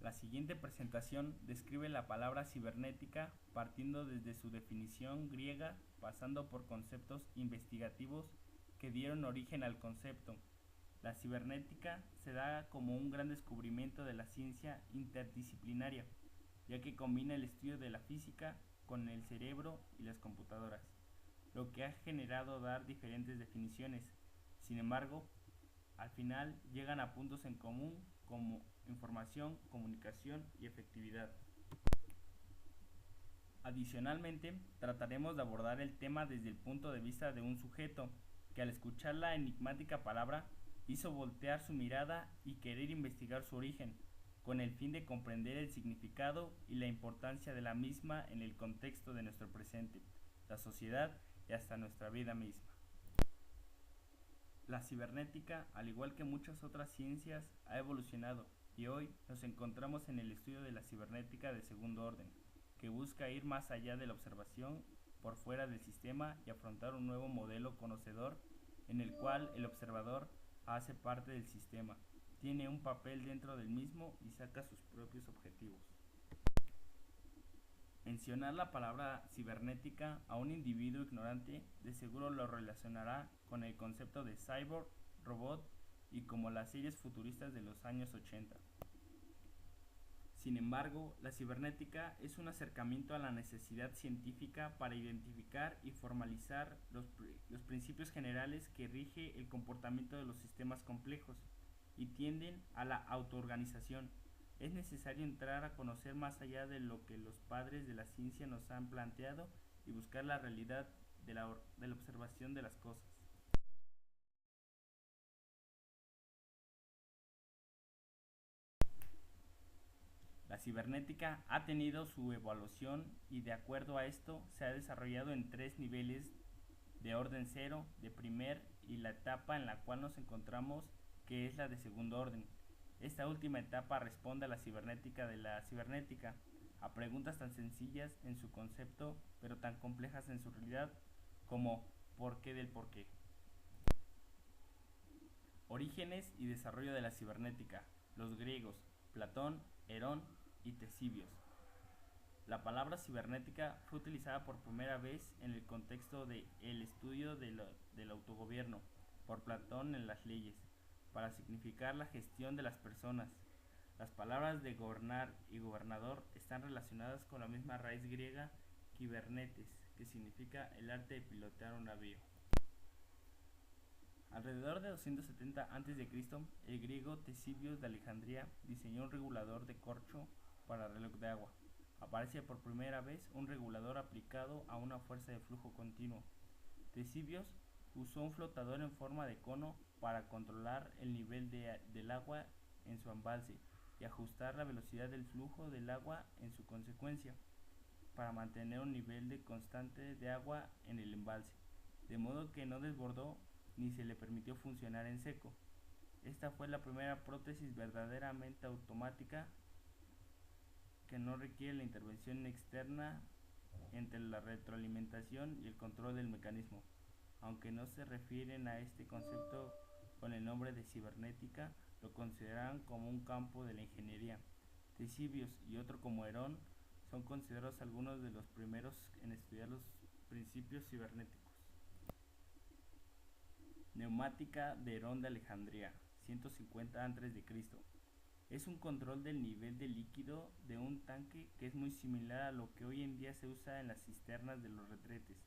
La siguiente presentación describe la palabra cibernética partiendo desde su definición griega, pasando por conceptos investigativos que dieron origen al concepto. La cibernética se da como un gran descubrimiento de la ciencia interdisciplinaria, ya que combina el estudio de la física con el cerebro y las computadoras, lo que ha generado dar diferentes definiciones. Sin embargo, al final llegan a puntos en común como información, comunicación y efectividad. Adicionalmente, trataremos de abordar el tema desde el punto de vista de un sujeto que al escuchar la enigmática palabra hizo voltear su mirada y querer investigar su origen, con el fin de comprender el significado y la importancia de la misma en el contexto de nuestro presente, la sociedad y hasta nuestra vida misma. La cibernética, al igual que muchas otras ciencias, ha evolucionado y hoy nos encontramos en el estudio de la cibernética de segundo orden, que busca ir más allá de la observación por fuera del sistema y afrontar un nuevo modelo conocedor en el cual el observador hace parte del sistema, tiene un papel dentro del mismo y saca sus propios objetivos. Mencionar la palabra cibernética a un individuo ignorante de seguro lo relacionará con el concepto de cyborg, robot y como las series futuristas de los años 80. Sin embargo, la cibernética es un acercamiento a la necesidad científica para identificar y formalizar los principios generales que rige el comportamiento de los sistemas complejos y tienden a la autoorganización. Es necesario entrar a conocer más allá de lo que los padres de la ciencia nos han planteado y buscar la realidad de la observación de las cosas. La cibernética ha tenido su evolución y de acuerdo a esto se ha desarrollado en tres niveles de orden cero, de primer y la etapa en la cual nos encontramos que es la de segundo orden. Esta última etapa responde a la cibernética de la cibernética, a preguntas tan sencillas en su concepto pero tan complejas en su realidad como ¿por qué del por qué? Orígenes y desarrollo de la cibernética. Los griegos, Platón, Herón y Ctesibios. La palabra cibernética fue utilizada por primera vez en el contexto de el estudio del autogobierno por Platón en las leyes, para significar la gestión de las personas. Las palabras de gobernar y gobernador están relacionadas con la misma raíz griega kibernetes, que significa el arte de pilotar un navío. Alrededor de 270 a.C., el griego Ctesibios de Alejandría diseñó un regulador de corcho para reloj de agua. Aparece por primera vez un regulador aplicado a una fuerza de flujo continuo. Ctesibios usó un flotador en forma de cono para controlar el nivel del agua en su embalse y ajustar la velocidad del flujo del agua en su consecuencia, para mantener un nivel constante de agua en el embalse, de modo que no desbordó ni se le permitió funcionar en seco. Esta fue la primera prótesis verdaderamente automática que no requiere la intervención externa entre la retroalimentación y el control del mecanismo. Aunque no se refieren a este concepto con el nombre de cibernética, lo consideran como un campo de la ingeniería. Ctesibios y otro como Herón son considerados algunos de los primeros en estudiar los principios cibernéticos. Neumática de Herón de Alejandría, 150 a.C. Es un control del nivel de líquido de un tanque que es muy similar a lo que hoy en día se usa en las cisternas de los retretes.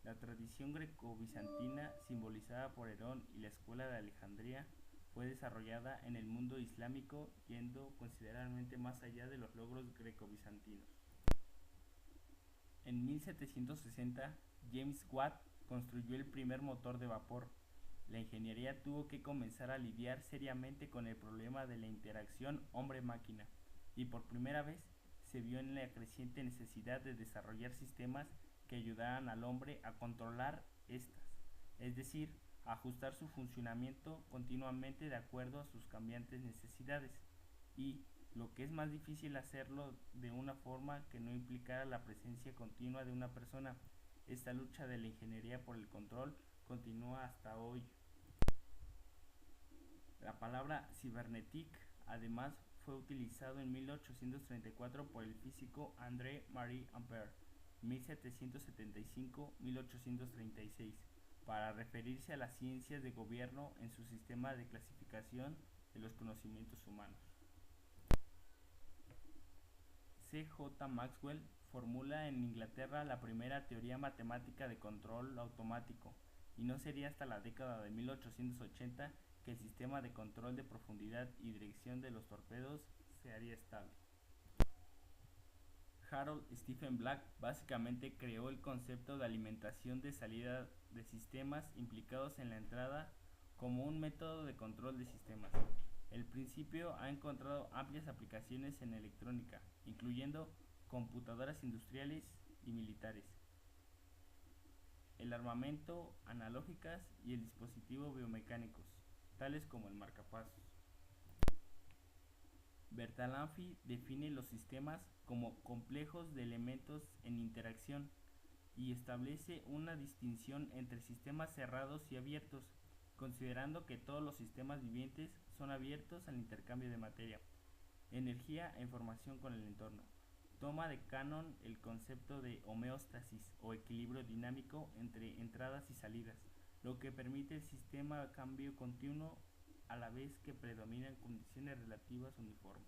La tradición greco-bizantina, simbolizada por Herón y la escuela de Alejandría, fue desarrollada en el mundo islámico yendo considerablemente más allá de los logros greco-bizantinos. En 1760, James Watt construyó el primer motor de vapor. La ingeniería tuvo que comenzar a lidiar seriamente con el problema de la interacción hombre-máquina, y por primera vez se vio en la creciente necesidad de desarrollar sistemas que ayudaran al hombre a controlar estas, es decir, a ajustar su funcionamiento continuamente de acuerdo a sus cambiantes necesidades, y, lo que es más difícil, hacerlo de una forma que no implicara la presencia continua de una persona. Esta lucha de la ingeniería por el control continúa hasta hoy. La palabra cibernétique además fue utilizado en 1834 por el físico André-Marie Ampère, 1775-1836, para referirse a las ciencias de gobierno en su sistema de clasificación de los conocimientos humanos. C. J. Maxwell formula en Inglaterra la primera teoría matemática de control automático, y no sería hasta la década de 1880 que el sistema de control de profundidad y dirección de los torpedos se haría estable. Harold Stephen Black básicamente creó el concepto de alimentación de salida de sistemas implicados en la entrada como un método de control de sistemas. El principio ha encontrado amplias aplicaciones en electrónica, incluyendo computadoras industriales y militares, el armamento, analógicas y el dispositivo biomecánicos, tales como el marcapasos. Bertalanffy define los sistemas como complejos de elementos en interacción y establece una distinción entre sistemas cerrados y abiertos, considerando que todos los sistemas vivientes son abiertos al intercambio de materia, energía e información con el entorno. Toma de canon el concepto de homeostasis o equilibrio dinámico entre entradas y salidas, lo que permite el sistema a cambio continuo a la vez que predominan condiciones relativas uniformes.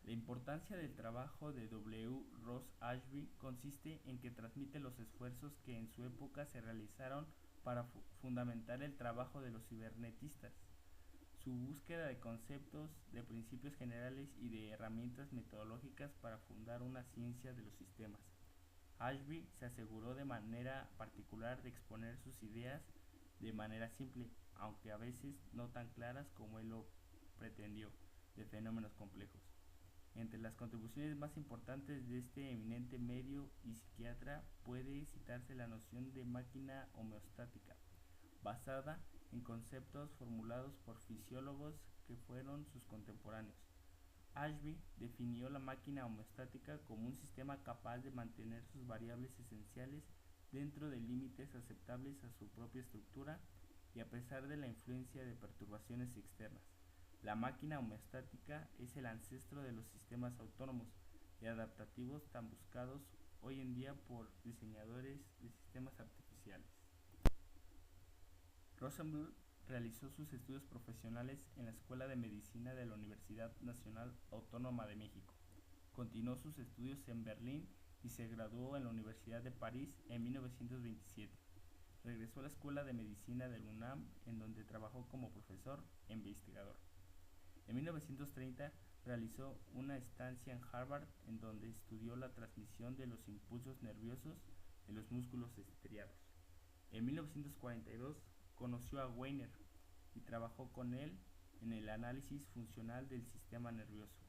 La importancia del trabajo de W. Ross Ashby consiste en que transmite los esfuerzos que en su época se realizaron para fundamentar el trabajo de los cibernetistas. Su búsqueda de conceptos, de principios generales y de herramientas metodológicas para fundar una ciencia de los sistemas. Ashby se aseguró de manera particular de exponer sus ideas de manera simple, aunque a veces no tan claras como él lo pretendió, de fenómenos complejos. Entre las contribuciones más importantes de este eminente médico y psiquiatra puede citarse la noción de máquina homeostática, basada en conceptos formulados por fisiólogos que fueron sus contemporáneos. Ashby definió la máquina homeostática como un sistema capaz de mantener sus variables esenciales dentro de límites aceptables a su propia estructura y a pesar de la influencia de perturbaciones externas. La máquina homeostática es el ancestro de los sistemas autónomos y adaptativos tan buscados hoy en día por diseñadores de sistemas artificiales. Rosenbluth realizó sus estudios profesionales en la Escuela de Medicina de la Universidad Nacional Autónoma de México. Continuó sus estudios en Berlín y se graduó en la Universidad de París en 1927. Regresó a la Escuela de Medicina del UNAM, en donde trabajó como profesor e investigador. En 1930 realizó una estancia en Harvard, en donde estudió la transmisión de los impulsos nerviosos en los músculos estriados. En 1942 conoció a Wiener y trabajó con él en el análisis funcional del sistema nervioso.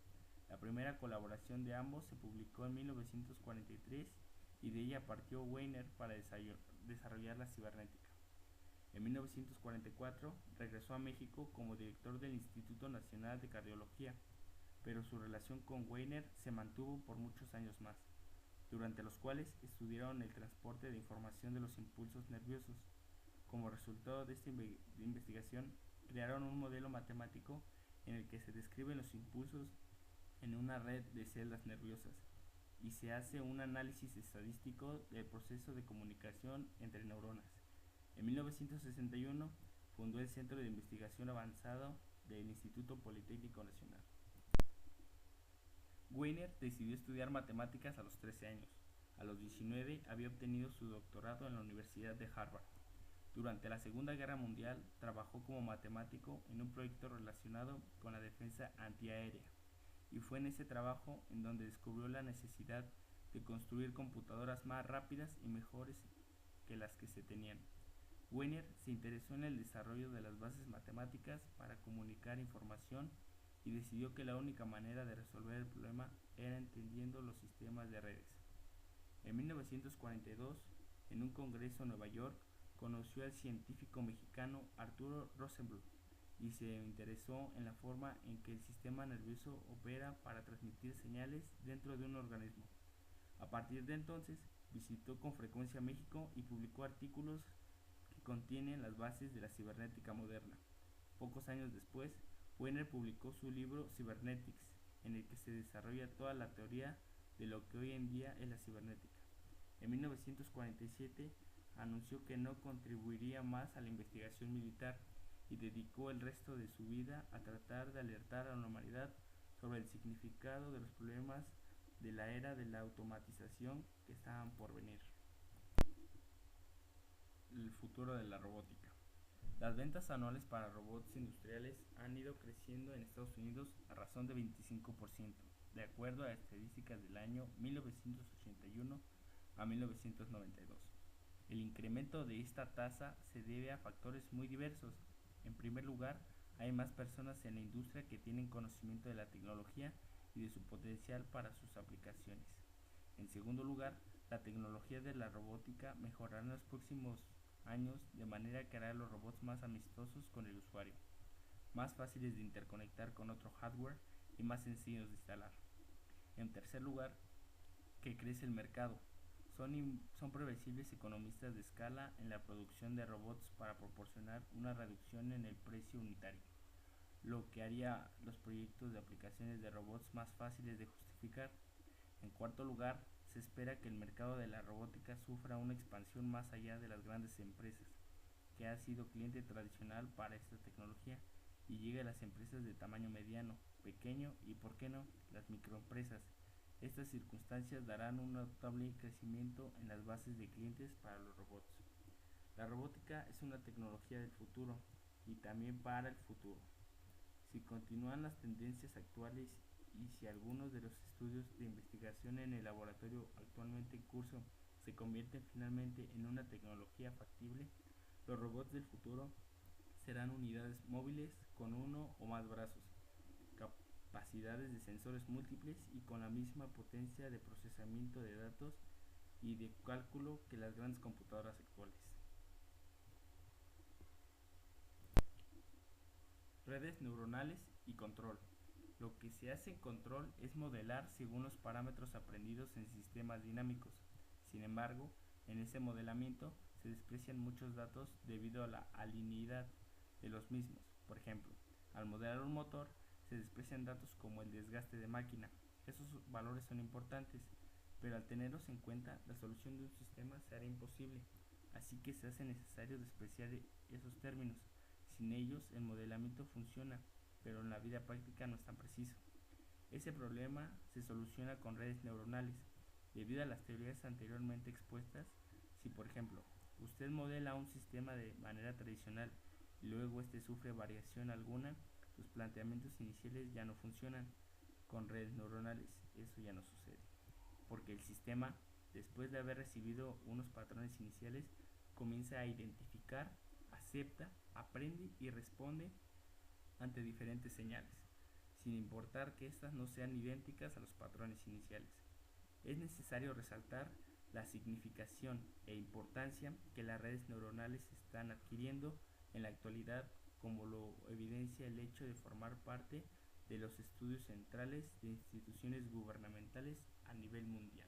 La primera colaboración de ambos se publicó en 1943 y de ella partió Wiener para desarrollar la cibernética. En 1944 regresó a México como director del Instituto Nacional de Cardiología, pero su relación con Wiener se mantuvo por muchos años más, durante los cuales estudiaron el transporte de información de los impulsos nerviosos. Como resultado de esta investigación, crearon un modelo matemático en el que se describen los impulsos en una red de celdas nerviosas y se hace un análisis estadístico del proceso de comunicación entre neuronas. En 1961 fundó el Centro de Investigación Avanzado del Instituto Politécnico Nacional. Wiener decidió estudiar matemáticas a los 13 años. A los 19 había obtenido su doctorado en la Universidad de Harvard. Durante la Segunda Guerra Mundial trabajó como matemático en un proyecto relacionado con la defensa antiaérea, y fue en ese trabajo en donde descubrió la necesidad de construir computadoras más rápidas y mejores que las que se tenían. Wiener se interesó en el desarrollo de las bases matemáticas para comunicar información y decidió que la única manera de resolver el problema era entendiendo los sistemas de redes. En 1942, en un congreso en Nueva York, conoció al científico mexicano Arturo Rosenbluth y se interesó en la forma en que el sistema nervioso opera para transmitir señales dentro de un organismo. A partir de entonces, visitó con frecuencia México y publicó artículos que contienen las bases de la cibernética moderna. Pocos años después, Weiner publicó su libro Cybernetics, en el que se desarrolla toda la teoría de lo que hoy en día es la cibernética. En 1947 anunció que no contribuiría más a la investigación militar y dedicó el resto de su vida a tratar de alertar a la humanidad sobre el significado de los problemas de la era de la automatización que estaban por venir. El futuro de la robótica. Las ventas anuales para robots industriales han ido creciendo en Estados Unidos a razón de 25%, de acuerdo a estadísticas del año 1981 a 1992. El incremento de esta tasa se debe a factores muy diversos. En primer lugar, hay más personas en la industria que tienen conocimiento de la tecnología y de su potencial para sus aplicaciones. En segundo lugar, la tecnología de la robótica mejorará en los próximos años de manera que hará los robots más amistosos con el usuario, más fáciles de interconectar con otro hardware y más sencillos de instalar. En tercer lugar, que crece el mercado. Son previsibles economistas de escala en la producción de robots para proporcionar una reducción en el precio unitario, lo que haría los proyectos de aplicaciones de robots más fáciles de justificar. En cuarto lugar, se espera que el mercado de la robótica sufra una expansión más allá de las grandes empresas, que ha sido cliente tradicional para esta tecnología, y llegue a las empresas de tamaño mediano, pequeño y, por qué no, las microempresas. Estas circunstancias darán un notable crecimiento en las bases de clientes para los robots. La robótica es una tecnología del futuro y también para el futuro. Si continúan las tendencias actuales y si algunos de los estudios de investigación en el laboratorio actualmente en curso se convierten finalmente en una tecnología factible, los robots del futuro serán unidades móviles con uno o más brazos, capacidades de sensores múltiples y con la misma potencia de procesamiento de datos y de cálculo que las grandes computadoras actuales. Redes neuronales y control. Lo que se hace en control es modelar según los parámetros aprendidos en sistemas dinámicos. Sin embargo, en ese modelamiento se desprecian muchos datos debido a la alineidad de los mismos. Por ejemplo, al modelar un motor se desprecian datos como el desgaste de máquina. Esos valores son importantes, pero al tenerlos en cuenta, la solución de un sistema se hará imposible, así que se hace necesario despreciar esos términos. Sin ellos, el modelamiento funciona, pero en la vida práctica no es tan preciso. Ese problema se soluciona con redes neuronales. Debido a las teorías anteriormente expuestas, si por ejemplo usted modela un sistema de manera tradicional y luego este sufre variación alguna, sus planteamientos iniciales ya no funcionan. Con redes neuronales eso ya no sucede, porque el sistema, después de haber recibido unos patrones iniciales, comienza a identificar, acepta, aprende y responde ante diferentes señales, sin importar que éstas no sean idénticas a los patrones iniciales. Es necesario resaltar la significación e importancia que las redes neuronales están adquiriendo en la actualidad, como lo evidencia el hecho de formar parte de los estudios centrales de instituciones gubernamentales a nivel mundial.